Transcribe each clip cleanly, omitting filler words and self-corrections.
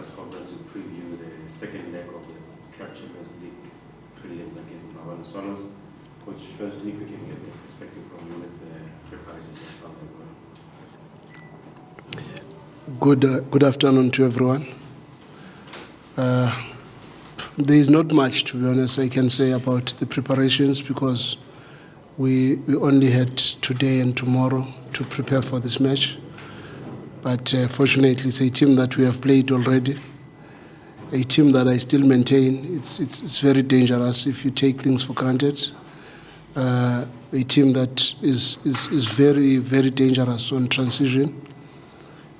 press conference to preview the second leg of the CAF Champions League prelims against Mbabane Swallows. Coach, firstly, if we can get the perspective from you with the preparations and stuff like that. Good afternoon to everyone. There is not much, to be honest, I can say about the preparations because we only had today and tomorrow to prepare for this match. But fortunately, it's a team that we have played already, a team that I still maintain. It's very dangerous if you take things for granted. A team that is very, very dangerous on transition.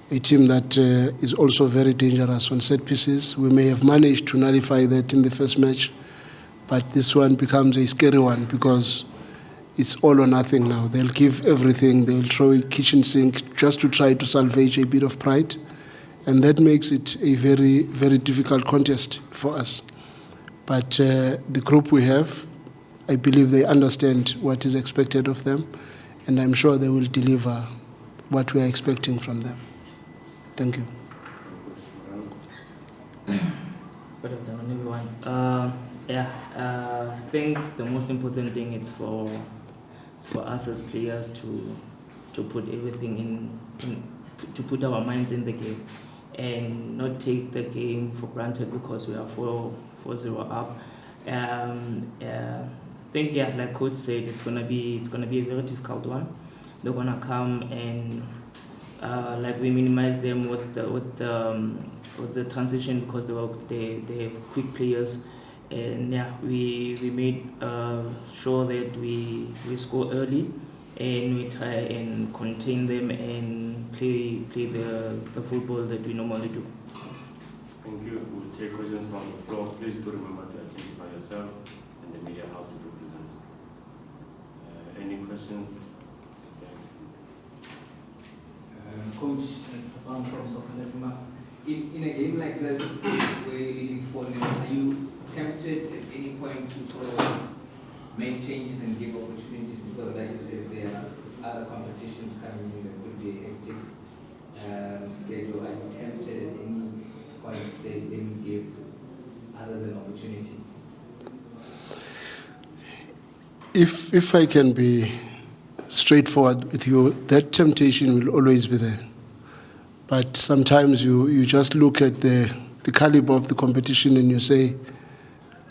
A team that is also very dangerous on set pieces. We may have managed to nullify that in the first match, but this one becomes a scary one because it's all or nothing now. They'll give everything. They'll throw a kitchen sink just to try to salvage a bit of pride. And that makes it a very, very difficult contest for us. But the group we have, I believe they understand what is expected of them, and I'm sure they will deliver what we are expecting from them. Thank you. Good afternoon, everyone. I think the most important thing is for us as players to put everything in to put our minds in the game and not take the game for granted because we are 4-0 up. I think like Coach said, it's gonna be a very difficult one. They're gonna come and like we minimize them with the transition because they have quick players, and we made sure that we score early and we try and contain them and play the football that we normally do. Thank you. We'll take questions from the floor. Please do remember to identify yourself and the media house you represent. Any questions? Coach, in a game like this, where you're leading 4-0, are you tempted at any point to sort of make changes and give opportunities? Because like you said, there are other competitions coming in that could be a hectic schedule. Are you tempted at any point to say, let me give others an opportunity? If I can be straightforward with you, that temptation will always be there. But sometimes you just look at the caliber of the competition and you say,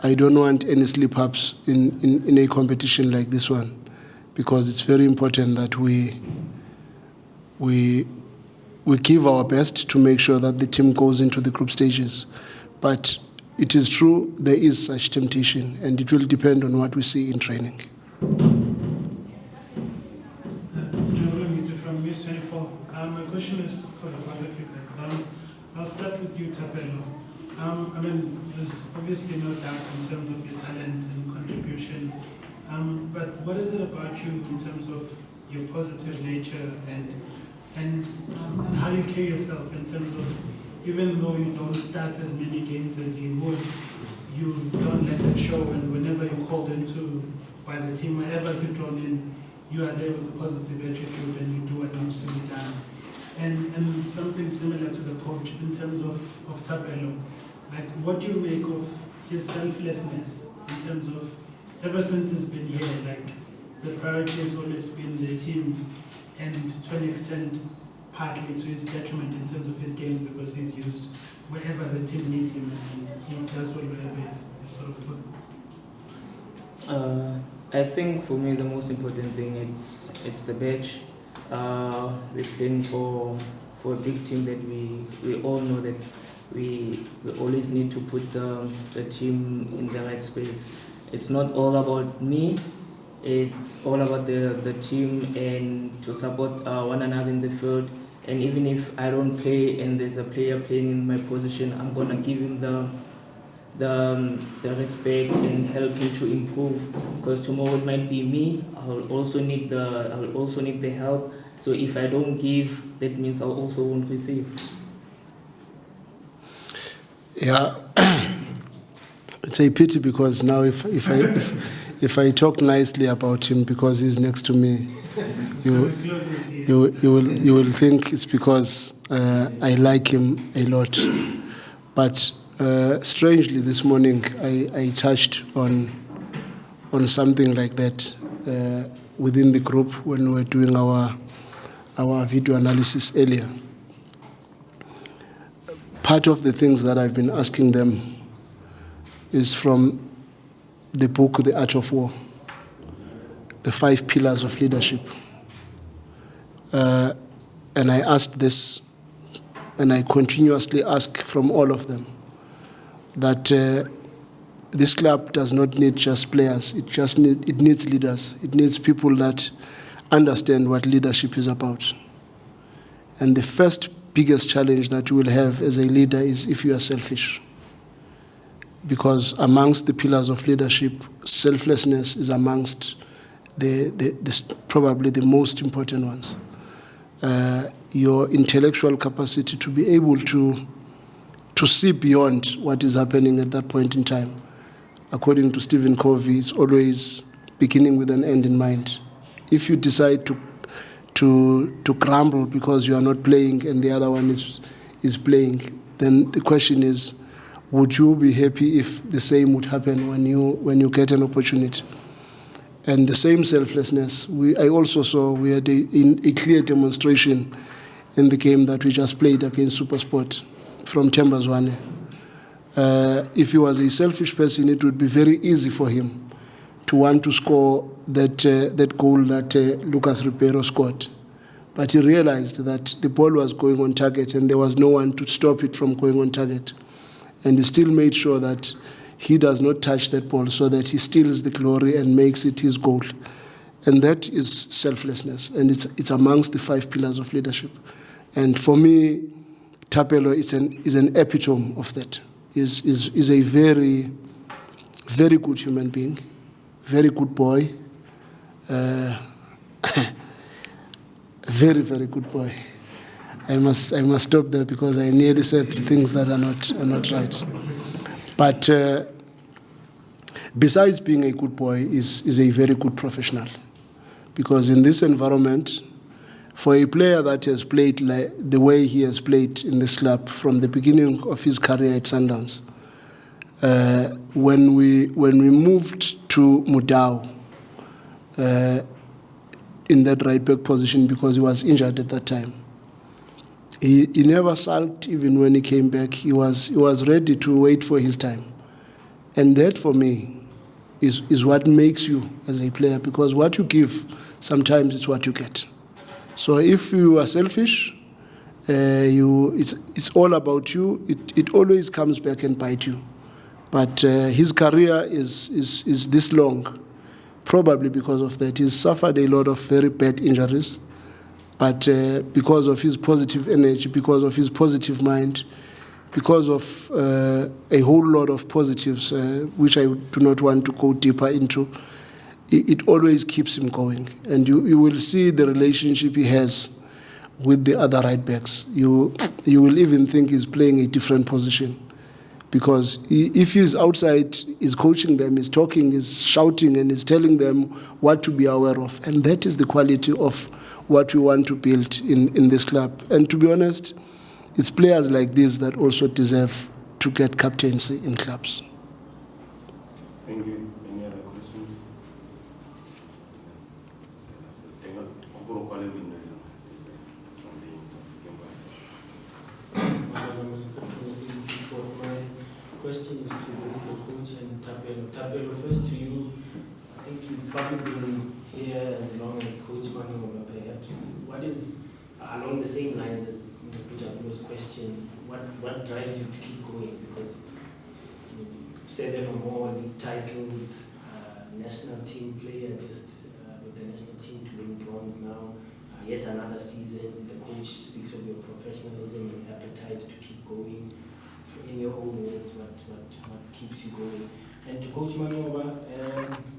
I don't want any slip-ups in a competition like this one, because it's very important that we give our best to make sure that the team goes into the group stages. But it is true, there is such temptation, and it will depend on what we see in training. My question is for the both of you guys. I'll start with you, Thapelo. I mean, there's obviously no doubt in terms of your talent and contribution, but what is it about you in terms of your positive nature and how you carry yourself in terms of, even though you don't start as many games as you would, you don't let that show, and whenever you're called into by the team, whenever you're drawn in, you are there with a positive attitude and you do what needs to be done. And something similar to the coach in terms of Thapelo, like what do you make of his selflessness in terms of, ever since he's been here, like the priority has always been the team, and to an extent partly to his detriment in terms of his game, because he's used wherever the team needs him and he does whatever is sort of good. I think for me the most important thing it's the badge. We're playing for a big team that we all know that we always need to put the team in the right space. It's not all about me, it's all about the team and to support one another in the field. And even if I don't play and there's a player playing in my position, I'm gonna give him the respect and help him to improve, because tomorrow it might be me. I'll also need the help. So if I don't give, that means I also won't receive. Yeah, it's a pity because now if I talk nicely about him because he's next to me, you will think it's because I like him a lot. But strangely, this morning I touched on something like that within the group when we were doing our video analysis earlier. Part of the things that I've been asking them is from the book, The Art of War, the 5 pillars of leadership. And I asked this, and I continuously ask from all of them, that this club does not need just players, it needs leaders. It needs people that understand what leadership is about. And the first biggest challenge that you will have as a leader is if you are selfish. Because amongst the pillars of leadership, selflessness is amongst probably the most important ones. Your intellectual capacity to be able to see beyond what is happening at that point in time. According to Stephen Covey, it's always beginning with an end in mind. If you decide to grumble because you are not playing and the other one is playing, then the question is, would you be happy if the same would happen when you get an opportunity? And the same selflessness, I also saw we had a clear demonstration in the game that we just played against SuperSport from Themba Zwane. If he was a selfish person, it would be very easy for him to want to score that goal that Lucas Moripe scored. But he realized that the ball was going on target and there was no one to stop it from going on target. And he still made sure that he does not touch that ball so that he steals the glory and makes it his goal. And that is selflessness, and it's amongst the 5 pillars of leadership. And for me, Thapelo is an epitome of that. Is a very, very good human being, very good boy, very, very good boy. I must stop there because I nearly said things that are not right. But besides being a good boy, is a very good professional. Because in this environment, for a player that has played like the way he has played in this club from the beginning of his career at Sundowns, when we moved to Mudau in that right back position because he was injured at that time, he never sulked even when he came back. He was ready to wait for his time. And that, for me, is what makes you as a player, because what you give, sometimes it's what you get. So if you are selfish, it's all about you. It always comes back and bite you. But his career is this long, probably because of that. He's suffered a lot of very bad injuries. But because of his positive energy, because of his positive mind, because of a whole lot of positives, which I do not want to go deeper into, it always keeps him going. And you will see the relationship he has with the other right backs. You will even think he's playing a different position. Because if he's outside, he's coaching them, he's talking, he's shouting, and he's telling them what to be aware of. And that is the quality of what we want to build in this club. And to be honest, it's players like this that also deserve to get captaincy in clubs. Thank you. Any other questions? My question is to the coach and Thapelo. Thapelo, first to you. I think you've probably been here as long as Coach Manqoba, perhaps. What is, along the same lines as Mr. question, what drives you to keep going? Because 7 or more league titles, national team player, just with the national team to win bronze now, yet another season. The coach speaks of your professionalism and appetite to keep going. In your own words, what keeps you going? And to Coach Manqoba,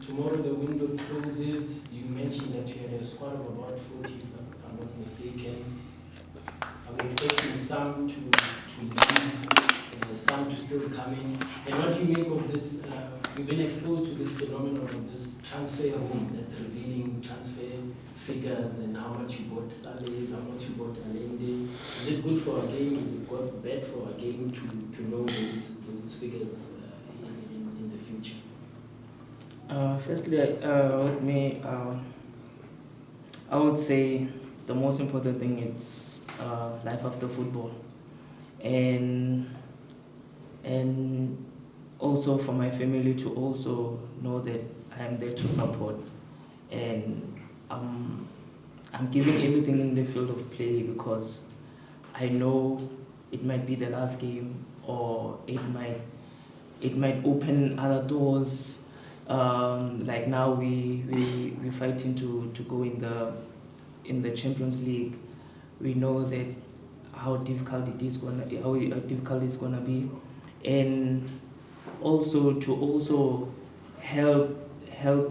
tomorrow the window closes. You mentioned that you had a squad of about 40, if I'm not mistaken. I'm expecting some to leave, some to still come in. And what do you make of this? You've been exposed to this phenomenon of this transfer room that's revealing transfer figures and how much you bought Salles, how much you bought Allende. Is it good for our game? Is it bad for our game to know those figures in the future? Firstly, with me, I would say the most important thing is life after football, and also for my family to also know that I am there to support, and I'm giving everything in the field of play because I know it might be the last game, or it might open other doors. Like now we're fighting to go in the Champions League. We know that how difficult it's gonna be, and also to help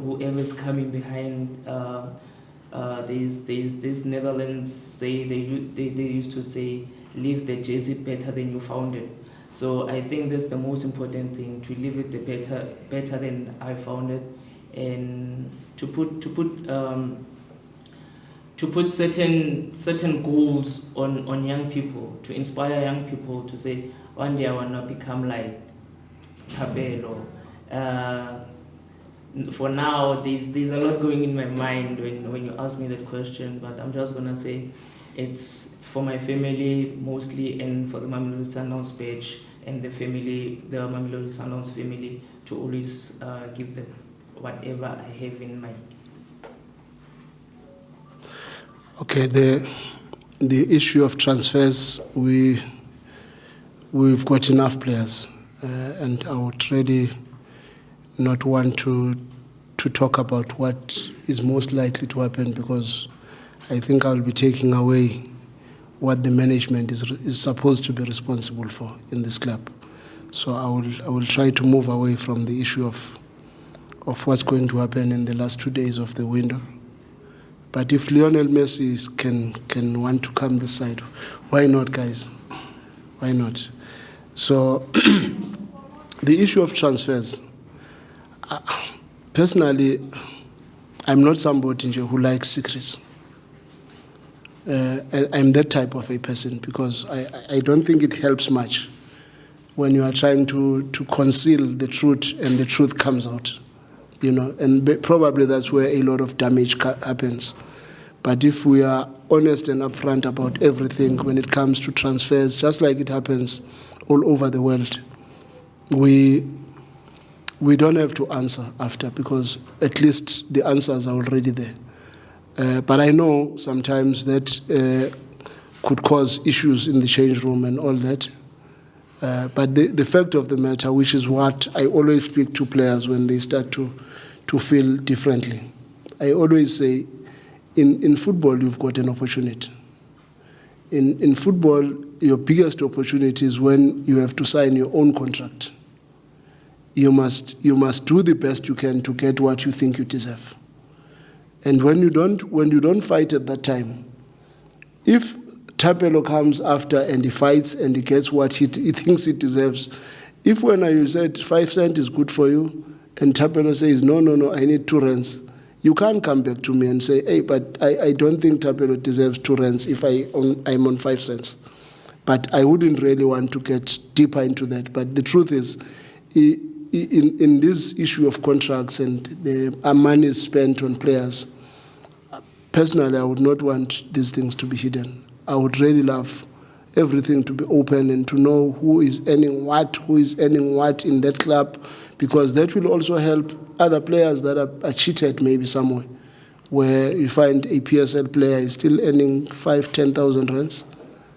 whoever's coming behind. These Netherlands say they used to say, leave the jersey better than you found it. So I think that's the most important thing, to leave it better than I found it, and to put certain goals on young people, to inspire young people to say, one day I want to become like Thapelo. For now, there's a lot going in my mind when you ask me that question, but I'm just gonna say it's for my family mostly, and for the Mamelodi Sundowns page and the Mamelodi Sundowns family, to always give them whatever I have in mind. Okay, the issue of transfers, we've got enough players, and I would really not want to talk about what is most likely to happen, because I think I'll be taking away what the management is supposed to be responsible for in this club. So I will try to move away from the issue of what's going to happen in the last 2 days of the window. But if Lionel Messi can want to come this side, why not, guys? Why not? So the issue of transfers, personally, I'm not somebody who likes secrets. I'm that type of a person, because I don't think it helps much when you are trying to conceal the truth and the truth comes out, and probably that's where a lot of damage happens. But if we are honest and upfront about everything when it comes to transfers, just like it happens all over the world, we don't have to answer after, because at least the answers are already there. But I know sometimes that could cause issues in the change room and all that. But the fact of the matter, which is what I always speak to players when they start to feel differently, I always say, in football, you've got an opportunity. In football, your biggest opportunity is when you have to sign your own contract. You must do the best you can to get what you think you deserve. And when you don't fight at that time, if Thapelo comes after and he fights and he gets what he thinks he deserves, if when you said 5 cents is good for you, and Thapelo says, no, I need 2 rands, you can't come back to me and say, hey, but I don't think Thapelo deserves 2 rands if I'm on 5 cents. But I wouldn't really want to get deeper into that. But the truth is, in this issue of contracts and the money spent on players, personally, I would not want these things to be hidden. I would really love everything to be open and to know who is earning what in that club, because that will also help other players that are cheated maybe somewhere, where you find a PSL player is still earning 5,000-10,000 rands.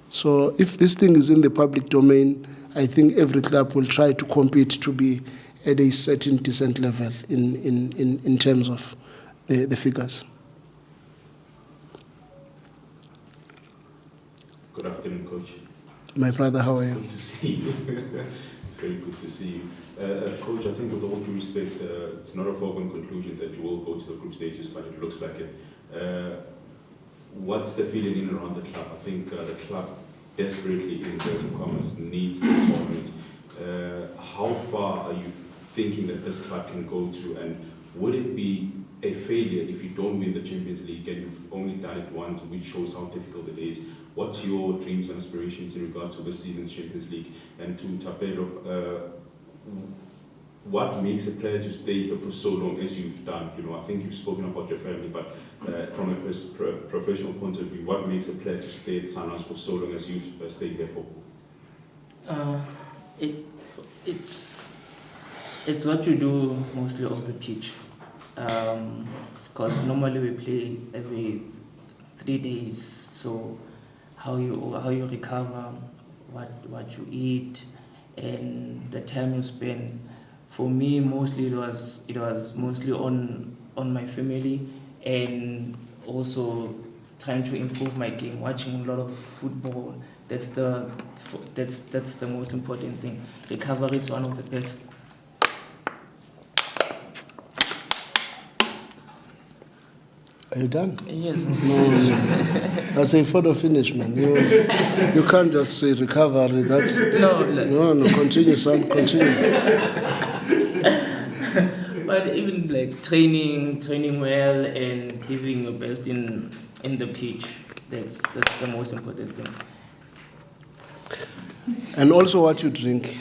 So if this thing is in the public domain, I think every club will try to compete to be at a certain decent level in terms of the figures. Good afternoon, Coach. My brother, how are you? Good to see you. Very good to see you. Coach, I think with all due respect, it's not a foregone conclusion that you will go to the group stages, but it looks like it. What's the feeling in and around the club? I think the club desperately, in inverted commas, needs this tournament. How far are you thinking that this club can go to, and would it be a failure if you don't win the Champions League and you've only done it once, which shows how difficult it is? What's your dreams and aspirations in regards to this season's Champions League? And to Thapelo, what makes a player to stay here for so long as you've done? I think you've spoken about your family, but from a professional point of view, what makes a player to stay at Sundowns for so long as you've stayed here for? It's what you do mostly off the pitch, because normally we play every 3 days. So how you recover, what you eat, and the time you spend. For me, mostly it was mostly on my family, and also trying to improve my game, watching a lot of football. That's the most important thing. Recovery is one of the best. Are you done? Yes. No. That's a photo finish, man. You can't just say recovery. That's no. Continue, son. Continue. But even like training well and giving your best in the pitch, that's the most important thing. And also what you drink.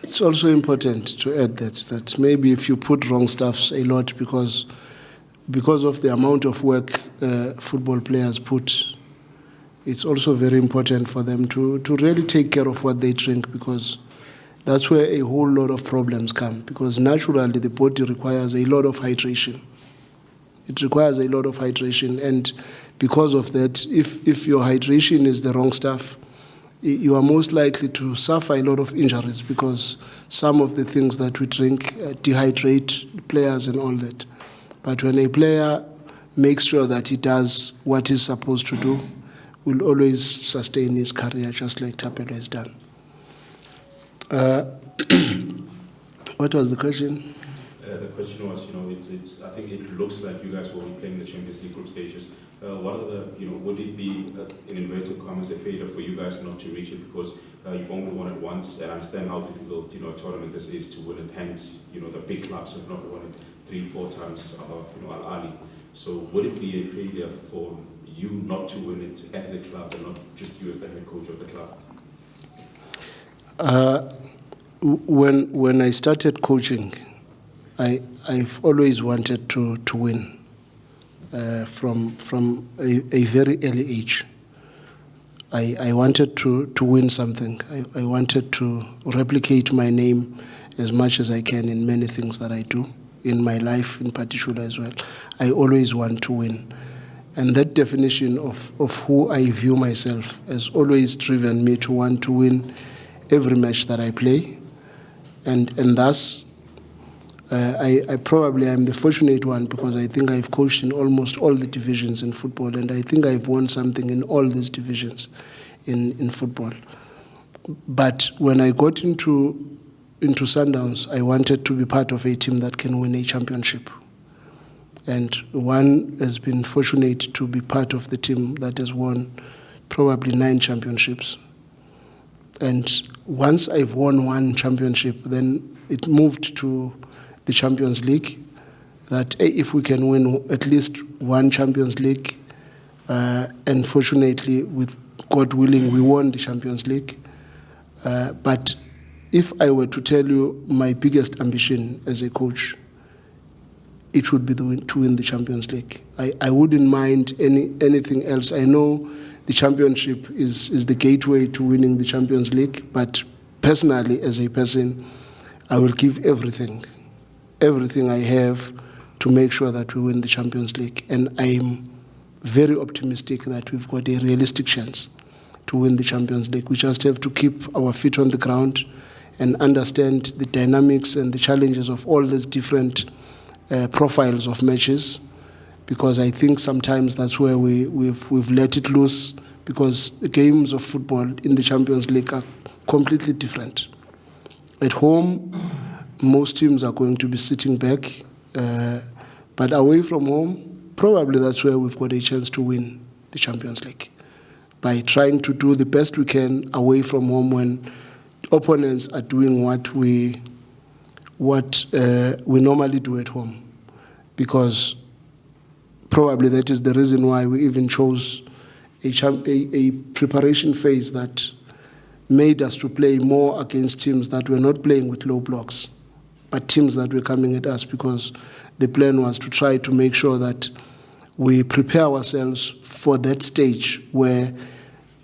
It's also important to add that maybe if you put wrong stuffs a lot because of the amount of work football players put, it's also very important for them to really take care of what they drink, because that's where a whole lot of problems come, because naturally the body requires a lot of hydration. It requires a lot of hydration, and because of that, if your hydration is the wrong stuff, you are most likely to suffer a lot of injuries, because some of the things that we drink dehydrate players and all that. But when a player makes sure that he does what he's supposed to do, will always sustain his career, just like Thapelo has done. What was the question? The question was, I think it looks like you guys will be playing the Champions League group stages. What are the, would it be, in inverted commas, a failure for you guys not to reach it because you've only won it once, and I understand how difficult, a tournament this is to win it, hence, the big clubs have not won it 3-4 times above, Al Ali. So would it be a failure for you not to win it as the club and not just you as the head coach of the club? When I started coaching, I've always wanted to win from a very early age. I wanted to win something. I wanted to replicate my name as much as I can in many things that I do, in my life in particular as well. I always want to win. And that definition of who I view myself has always driven me to want to win every match that I play. And thus, I probably am the fortunate one, because I think I've coached in almost all the divisions in football, and I think I've won something in all these divisions in football. But when I got into Sundowns, I wanted to be part of a team that can win a championship. And one has been fortunate to be part of the team that has won probably 9 championships. And once I've won 1 championship, then it moved to the Champions League, that if we can win at least 1 Champions League, and fortunately, with God willing, we won the Champions League. But if I were to tell you my biggest ambition as a coach, it would be to win the Champions League. I wouldn't mind anything else. I know the championship is the gateway to winning the Champions League, but personally, as a person, I will give everything I have to make sure that we win the Champions League. And I'm very optimistic that we've got a realistic chance to win the Champions League. We just have to keep our feet on the ground and understand the dynamics and the challenges of all these different profiles of matches, because I think sometimes that's where we've let it loose, because the games of football in the Champions League are completely different. At home, most teams are going to be sitting back, but away from home, probably that's where we've got a chance to win the Champions League, by trying to do the best we can away from home when opponents are doing what we normally do at home, because probably that is the reason why we even chose a preparation phase that made us to play more against teams that were not playing with low blocks, but teams that were coming at us, because the plan was to try to make sure that we prepare ourselves for that stage where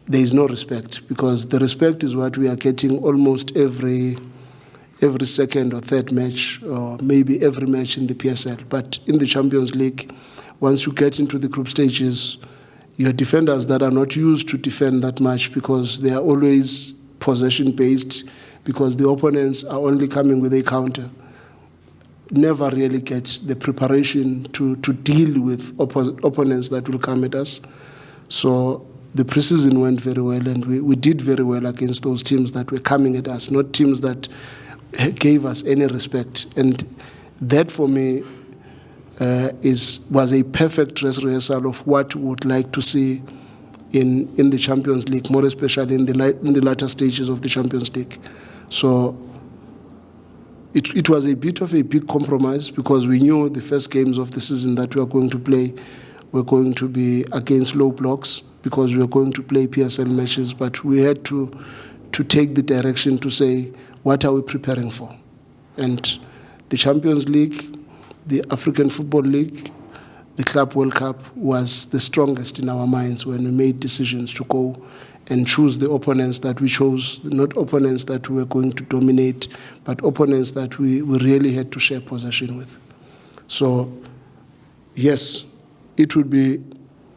there is no respect, because the respect is what we are getting almost every second or third match, or maybe every match in the PSL. But in the Champions League, once you get into the group stages, your defenders that are not used to defend that much, because they are always possession-based, because the opponents are only coming with a counter, never really get the preparation to deal with opponents that will come at us. So the preseason went very well, and we did very well against those teams that were coming at us, not teams that gave us any respect. And that, for me, was a perfect dress rehearsal of what we would like to see in the Champions League, more especially in the latter stages of the Champions League. So it was a bit of a big compromise, because we knew the first games of the season that we were going to play were going to be against low blocks, because we were going to play PSL matches. But we had to take the direction to say, what are we preparing for? And the Champions League, the African Football League, the Club World Cup was the strongest in our minds when we made decisions to go and choose the opponents that we chose, not opponents that we were going to dominate, but opponents that we really had to share possession with. So, yes, it would be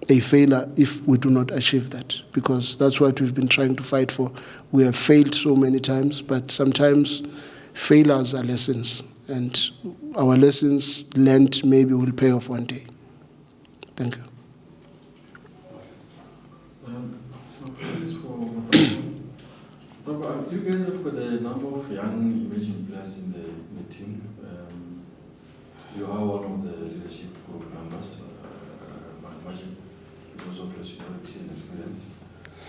a failure if we do not achieve that, because that's what we've been trying to fight for. We have failed so many times, but sometimes failures are lessons, and our lessons learned maybe will pay off one day. Thank you. You guys have got a number of young emerging players in the team. You are one of the leadership group members, because of your seniority and experience.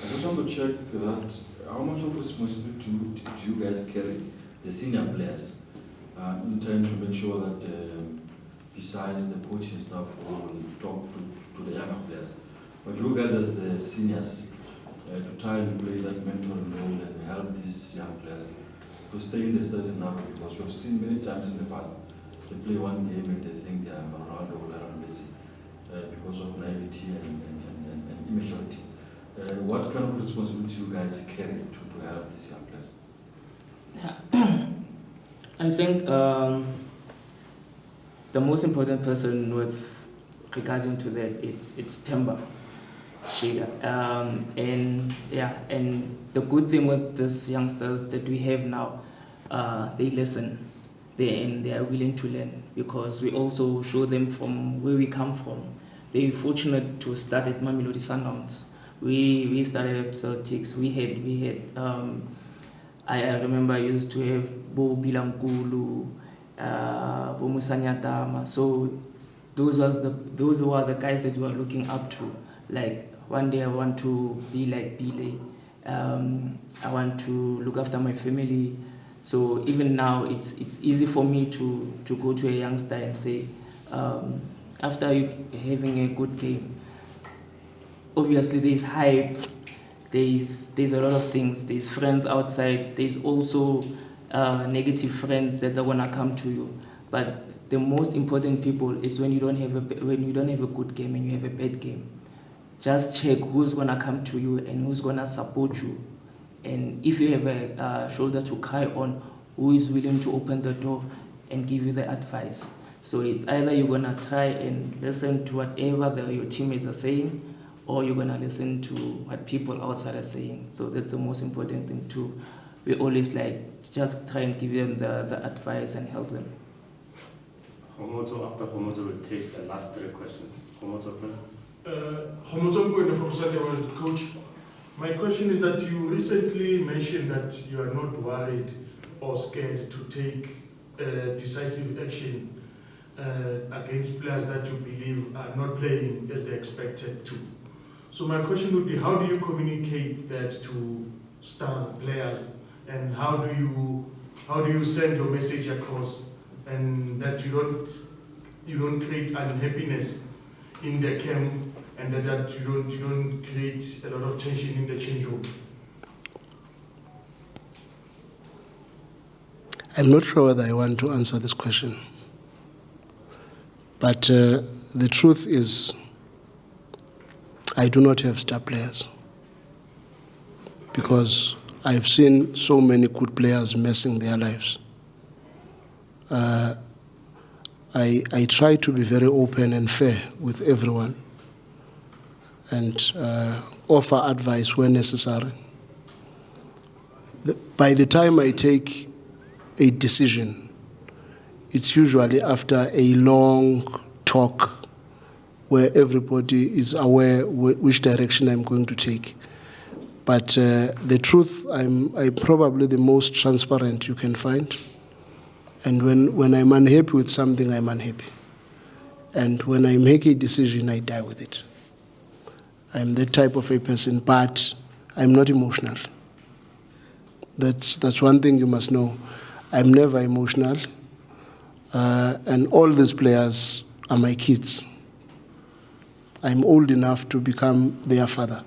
I just want to check that how much of responsibility do you guys carry, the senior players, in trying to make sure that besides the coaching staff who will talk to the younger players, but you guys as the seniors, to try and play that mentoring role and help these young players to stay in the certain number, because we've seen many times in the past they play one game and they think they are Ronaldo or Messi because of naivety and immaturity. What kind of responsibility you guys carry to help these young players? Yeah. I think the most important person with regarding to that, it's Temba. And the good thing with these youngsters that we have now, they listen, they are willing to learn, because we also show them from where we come from. They're fortunate to start at Mamelodi Sundowns. We started at Celtics. We had I remember I used to have Bo Bilankulu, Bo Musanyatama. So those were the guys that we were looking up to. Like, one day I want to be like Bile. I want to look after my family. So even now, it's easy for me to go to a youngster and say, after you having a good game, obviously there's hype, there's a lot of things, there's friends outside, there's also negative friends that are gonna come to you. But the most important people is when you don't have a good game and you have a bad game. Just check who's gonna come to you and who's gonna support you. And if you have a shoulder to cry on, who is willing to open the door and give you the advice. So it's either you're gonna try and listen to whatever your teammates are saying, or you're gonna listen to what people outside are saying. So that's the most important thing too. We always just try and give them the advice and help them. Homoto, after Homoto, will take the last 3 questions. Homoto first. Homoto Mngqithi from Sunday World, Coach. My question is that you recently mentioned that you are not worried or scared to take decisive action against players that you believe are not playing as they expected to. So my question would be, how do you communicate that to star players, and how do you send your message across, and that you don't create unhappiness in their camp and that you don't create a lot of tension in the change room? I'm not sure whether I want to answer this question. But the truth is, I do not have star players. Because I've seen so many good players messing their lives. I try to be very open and fair with everyone and offer advice where necessary. By the time I take a decision, it's usually after a long talk where everybody is aware which direction I'm going to take. But the truth, I'm probably the most transparent you can find. And when I'm unhappy with something, I'm unhappy. And when I make a decision, I die with it. I'm that type of a person, but I'm not emotional. That's one thing you must know. I'm never emotional. And all these players are my kids. I'm old enough to become their father.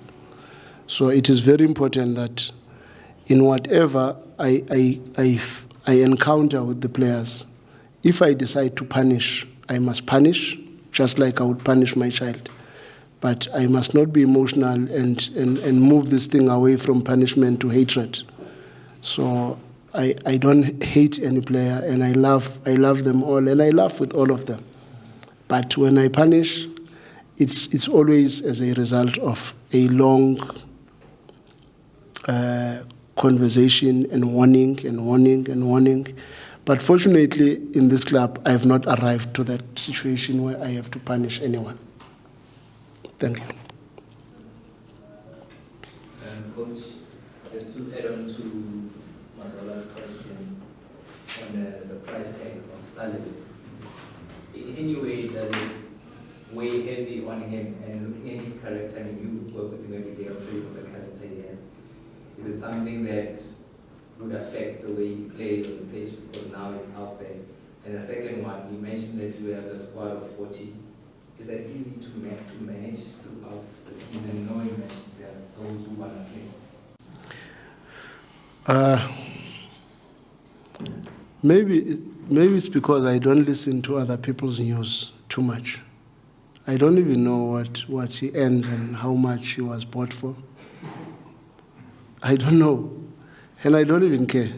So it is very important that in whatever I encounter with the players, if I decide to punish, I must punish, just like I would punish my child. But I must not be emotional and move this thing away from punishment to hatred. So I don't hate any player, and I love them all, and I laugh with all of them. But when I punish, it's always as a result of a long conversation and warning. But fortunately, in this club, I have not arrived to that situation where I have to punish anyone. Thank you. Coach, just to add on to Masala's question on the price tag of Salles, in any way does it weigh heavy on him? And looking at his character, I mean, you work with him every day, I'm sure you know the character he has. Is it something that would affect the way you play on the pitch, because now it's out there? And the second one, you mentioned that you have a squad of 40. Is that easy to manage throughout the season, knowing that there are those who want to play? Maybe it's because I don't listen to other people's news too much. I don't even know what he earns and how much he was bought for. I don't know, and I don't even care,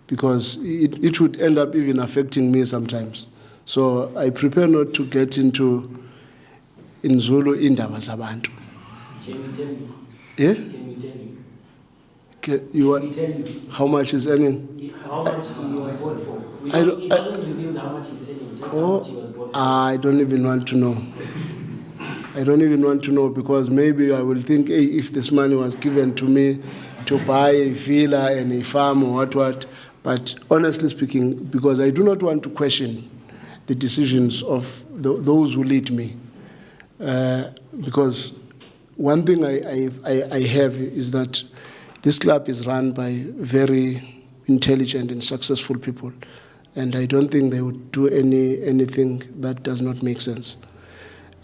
because it would end up even affecting me sometimes. So I prefer not to get into, in Zulu, indaba zabantu. Can we tell you? Yeah? Can we tell you? Can we tell you how much he's earning? How much he was bought for? It doesn't reveal how much he's earning, just how much he was bought for. I don't even want to know. I don't even want to know, because maybe I will think, hey, if this money was given to me to buy a villa and a farm or what. But honestly speaking, because I do not want to question the decisions of those who lead me. Because one thing I have is that this club is run by very intelligent and successful people. And I don't think they would do anything that does not make sense.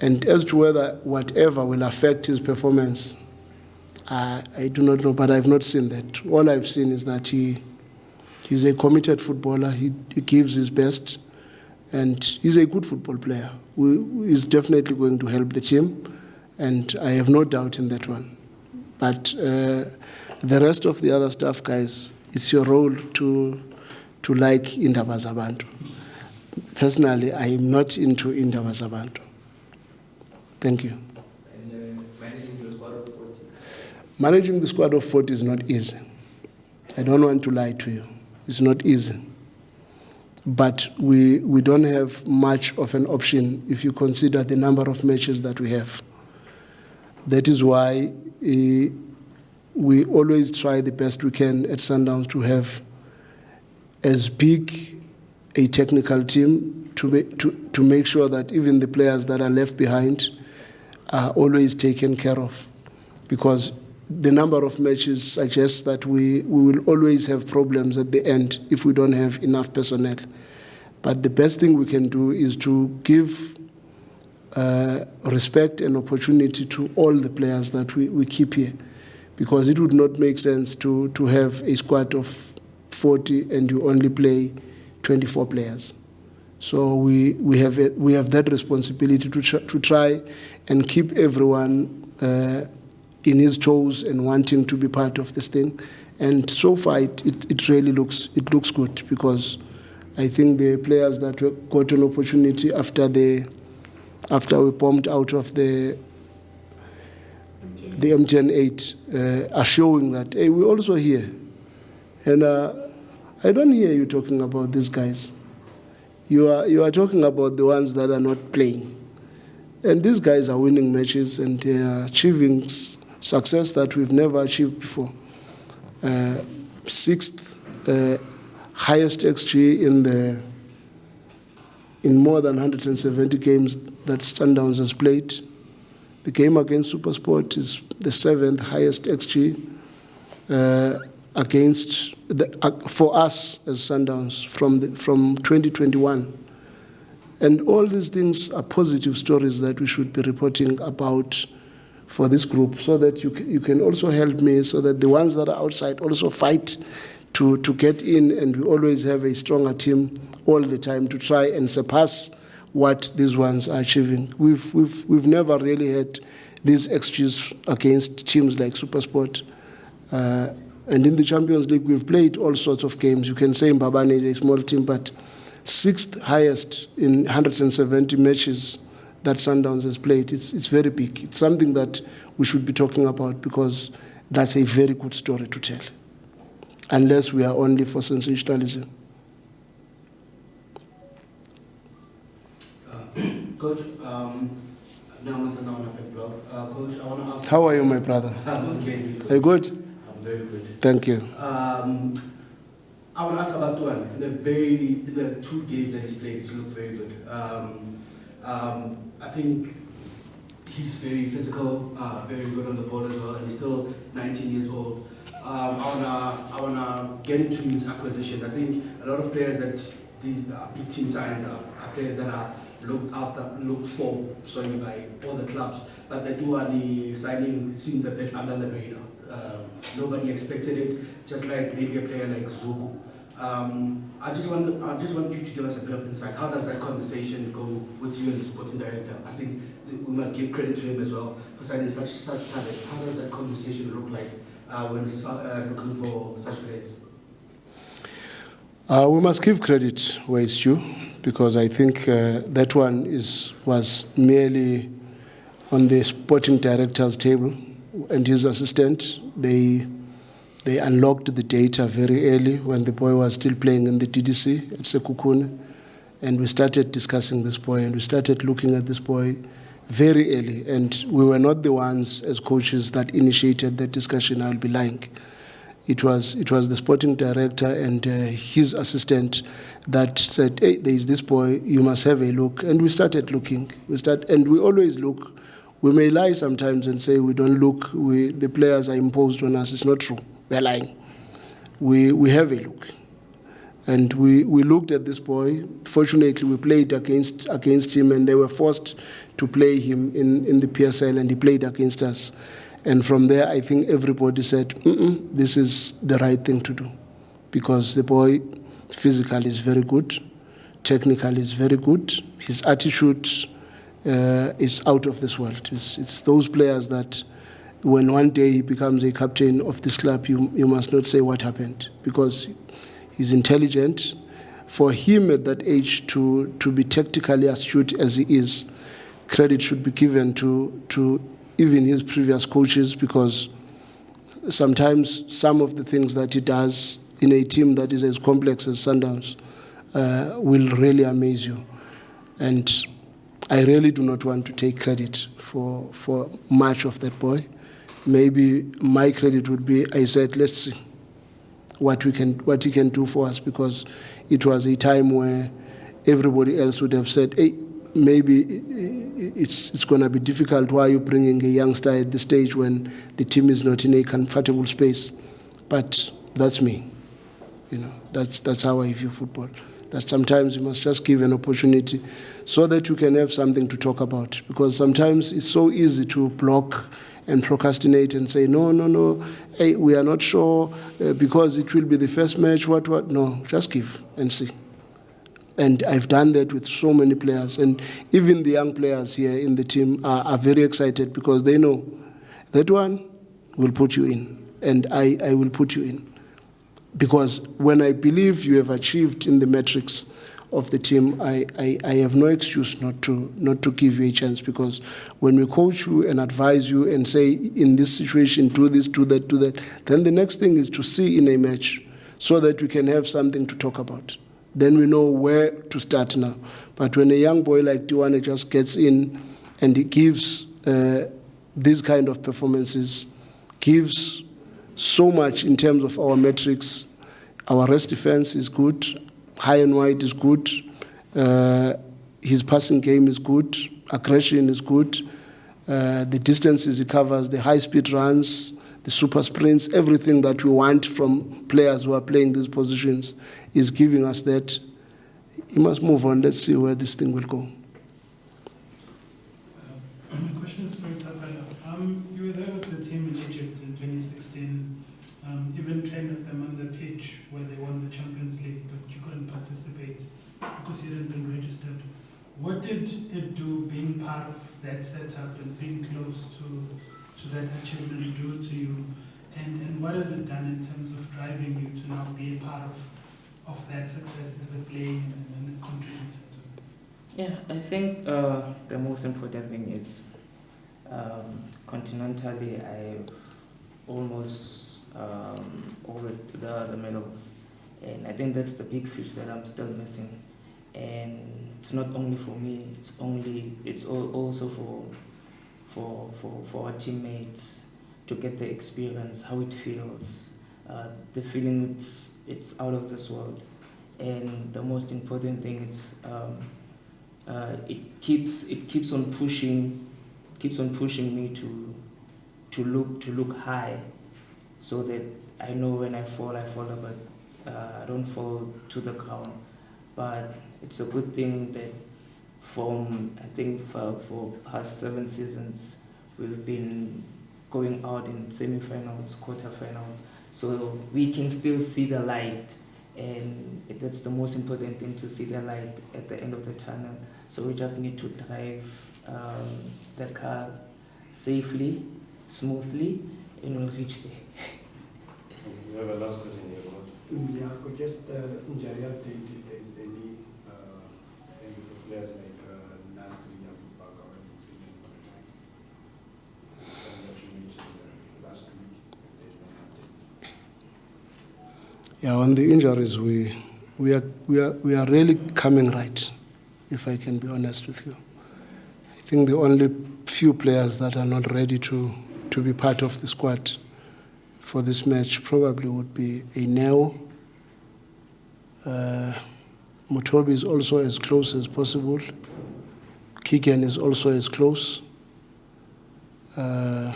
And as to whether whatever will affect his performance, I do not know, but I've not seen that. All I've seen is that he's a committed footballer, he gives his best, and he's a good football player. He's definitely going to help the team, and I have no doubt in that one. But the rest of the other stuff, guys, it's your role to like indaba zabantu. Personally, I am not into indaba zabantu. Thank you. And managing the squad of 40? Managing the squad of 40 is not easy. I don't want to lie to you. It's not easy. But we don't have much of an option if you consider the number of matches that we have. That is why we always try the best we can at Sundowns to have as big a technical team to make sure that even the players that are left behind are always taken care of, because the number of matches suggests that we will always have problems at the end if we don't have enough personnel. But the best thing we can do is to give respect and opportunity to all the players that we keep here, because it would not make sense to have a squad of 40 and you only play 24 players. So we have that responsibility to try and keep everyone in his toes and wanting to be part of this thing. And so far, it really looks good, because I think the players that got an opportunity after we bombed out of the MTN 8 are showing that, hey, we're also here. And I don't hear you talking about these guys. You are talking about the ones that are not playing. And these guys are winning matches and they are achieving success that we've never achieved before. Sixth highest XG in more than 170 games that Sundowns has played. The game against SuperSport is the 7th highest XG for us as Sundowns from 2021. And all these things are positive stories that we should be reporting about for this group, so that you can also help me, so that the ones that are outside also fight to get in, and we always have a stronger team all the time to try and surpass what these ones are achieving. We've never really had these XGs against teams like SuperSport. And in the Champions League, we've played all sorts of games. You can say Mbabane is a small team, but 6th highest in 170 matches that Sundowns has played. It's very big. It's something that we should be talking about, because that's a very good story to tell, unless we are only for sensationalism. Coach, Coach, I want to ask. How are you, my brother? I'm okay. Are you good? I'm very good. Thank you. I want to ask about Tuan. In the 2 games that he's played, he's looked very good. I think he's very physical, very good on the ball as well, and he's still 19 years old. I wanna get into his acquisition. I think a lot of players that these big teams signed are players that are looked for by all the clubs, but the Tuan signing seemed a bit under the radar. Nobody expected it, just like maybe a player like Zuku. I just want you to give us a bit of insight. How does that conversation go with you as the sporting director? I think we must give credit to him as well for signing such talent. How does that conversation look like when looking for such players? We must give credit where it's due, because I think that one was merely on the sporting director's table and his assistant. They unlocked the data very early when the boy was still playing in the DDC at Sekhukhune, and we started discussing this boy, and we started looking at this boy very early. And we were not the ones as coaches that initiated that discussion, I'll be lying. It was the sporting director and his assistant that said, hey, there is this boy, you must have a look. And we started looking. And we always look. We may lie sometimes and say we don't look, the players are imposed on us. It's not true. We're lying. We have a look. And we looked at this boy. Fortunately, we played against him, and they were forced to play him in the PSL, and he played against us. And from there, I think everybody said, this is the right thing to do, because the boy physically is very good, technically is very good, his attitude is out of this world. It's those players that when one day he becomes a captain of this club, you must not say what happened, because he's intelligent. For him at that age to be tactically astute as he is, credit should be given to even his previous coaches, because sometimes some of the things that he does in a team that is as complex as Sundowns will really amaze you. And I really do not want to take credit for much of that boy. Maybe my credit would be, I said, let's see what he can do for us, because it was a time where everybody else would have said, hey, maybe it's going to be difficult. Why are you bringing a youngster at this stage when the team is not in a comfortable space? But that's me. That's how I view football. that sometimes you must just give an opportunity so that you can have something to talk about. Because sometimes it's so easy to block and procrastinate and say, no, hey, we are not sure because it will be the first match, what. No, just give and see. And I've done that with so many players. And even the young players here in the team are very excited because they know that one will put you in, and I will put you in. Because when I believe you have achieved in the metrics of the team, I have no excuse not to give you a chance, because when we coach you and advise you and say, in this situation, do this, do that, then the next thing is to see in a match so that we can have something to talk about. Then we know where to start now. But when a young boy like Tiwane just gets in and he gives these kind of performances, gives so much in terms of our metrics. Our rest defense is good, high and wide is good, his passing game is good, aggression is good, the distances he covers, the high-speed runs, the super sprints, everything that we want from players who are playing these positions is giving us that. He must move on. Let's see where this thing will go. My question is for Thapelo. You were there with the team in Egypt in 2016, even trained with them on the pitch where they won the Champions League, but you couldn't participate because you hadn't been registered. What did it do, being part of that setup and being close to that achievement, do to you? And what has it done in terms of driving you to now be a part of that success as a player and a contributor to it? Yeah, I think the most important thing is continentally, I've almost all the medals, and I think that's the big fish that I'm still missing. And it's not only for me; it's also for our teammates to get the experience, how it feels, the feeling it's out of this world. And the most important thing is it keeps on pushing me to look high, so that I know when I fall, but I don't fall to the ground. But it's a good thing that I think for past 7 seasons, we've been going out in semi-finals, quarterfinals, so we can still see the light, and that's the most important thing, to see the light at the end of the tunnel. So we just need to drive the car safely, smoothly, and we'll reach there. We have a last question here, Coach. Yeah, could just injury update if there is any players like Nasri Yabubaka or anything for the time. And some that you mentioned last week, if there is no update. Yeah, on the injuries, we are really coming right, if I can be honest with you. I think the only few players that are not ready to be part of the squad for this match probably would be a Neo. Mutobi is also as close as possible. Kigen is also as close. I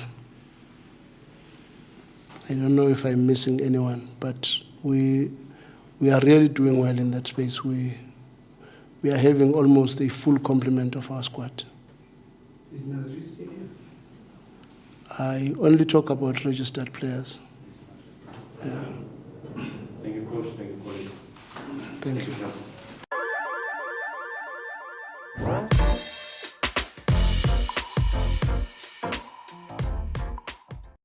don't know if I'm missing anyone, but we are really doing well in that space. We are having almost a full complement of our squad. Is Nasri still here? I only talk about registered players. Yeah. Thank you, Coach. Thank you, colleagues. Thank you. Thank you.